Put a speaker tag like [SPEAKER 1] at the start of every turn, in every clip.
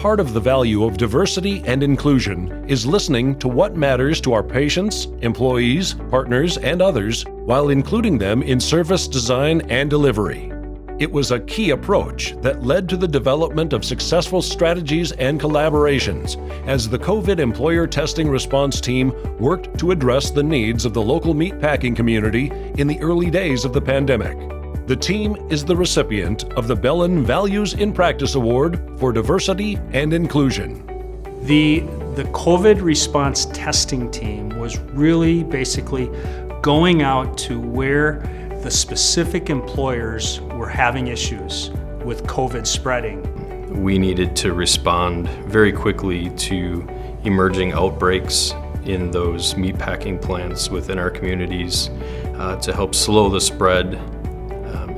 [SPEAKER 1] Part of the value of diversity and inclusion is listening to what matters to our patients, employees, partners, and others while including them in service design and delivery. It was a key approach that led to the development of successful strategies and collaborations as the COVID employer testing response team worked to address the needs of the local meatpacking community in the early days of the pandemic. The team is the recipient of the Bellin Values in Practice Award for Diversity and Inclusion.
[SPEAKER 2] The COVID response testing team was really basically going out to where the specific employers were having issues with COVID spreading.
[SPEAKER 3] We needed to respond very quickly to emerging outbreaks in those meatpacking plants within our communities to help slow the spread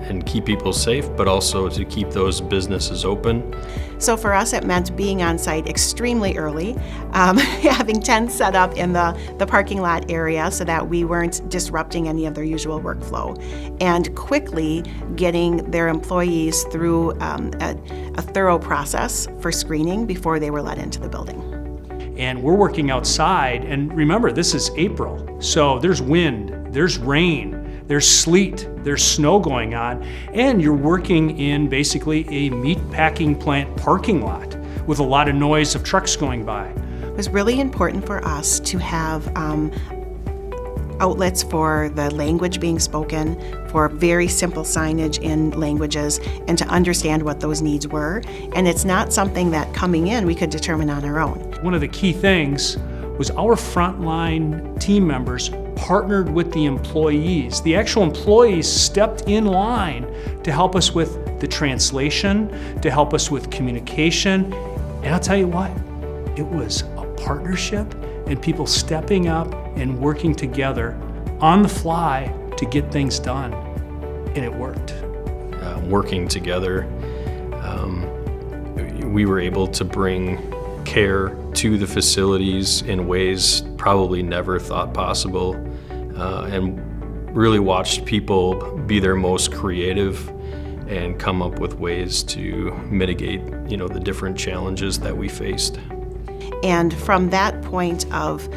[SPEAKER 3] and keep people safe, but also to keep those businesses open.
[SPEAKER 4] So for us, it meant being on site extremely early, having tents set up in the parking lot area so that we weren't disrupting any of their usual workflow, and quickly getting their employees through a thorough process for screening before they were let into the building.
[SPEAKER 2] And we're working outside, and remember, this is April, so there's wind, there's rain, there's sleet, there's snow going on, and you're working in basically a meatpacking plant parking lot with a lot of noise of trucks going by.
[SPEAKER 4] It was really important for us to have outlets for the language being spoken, for very simple signage in languages, and to understand what those needs were. And it's not something that coming in we could determine on our own.
[SPEAKER 2] One of the key things was our frontline team members partnered with the employees. The actual employees stepped in line to help us with the translation, to help us with communication. And I'll tell you what, it was a partnership and people stepping up and working together on the fly to get things done. And it worked.
[SPEAKER 3] Working together, we were able to bring care to the facilities in ways probably never thought possible, and really watched people be their most creative and come up with ways to mitigate, the different challenges that we faced.
[SPEAKER 4] And from that point of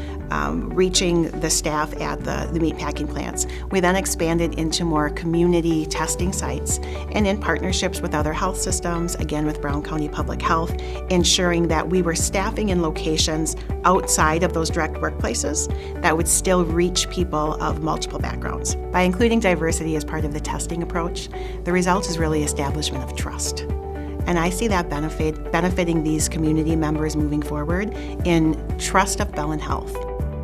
[SPEAKER 4] reaching the staff at the meatpacking plants, we then expanded into more community testing sites and in partnerships with other health systems, again with Brown County Public Health, ensuring that we were staffing in locations outside of those direct workplaces that would still reach people of multiple backgrounds. By including diversity as part of the testing approach, the result is really establishment of trust. And I see that benefiting these community members moving forward in trust of Bellin Health.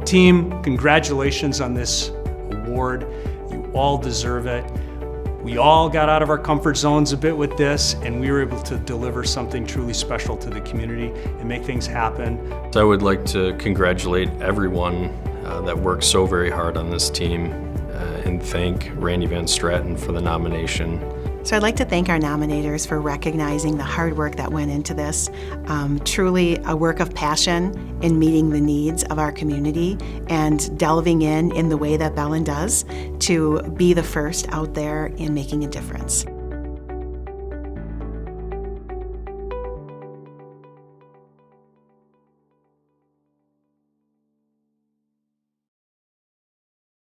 [SPEAKER 2] Team, congratulations on this award. You all deserve it. We all got out of our comfort zones a bit with this, and we were able to deliver something truly special to the community and make things happen.
[SPEAKER 3] I would like to congratulate everyone that worked so very hard on this team and thank Randy Van Straten for the nomination.
[SPEAKER 4] So I'd like to thank our nominators for recognizing the hard work that went into this. Truly a work of passion in meeting the needs of our community and delving in the way that Bellin does to be the first out there in making a difference.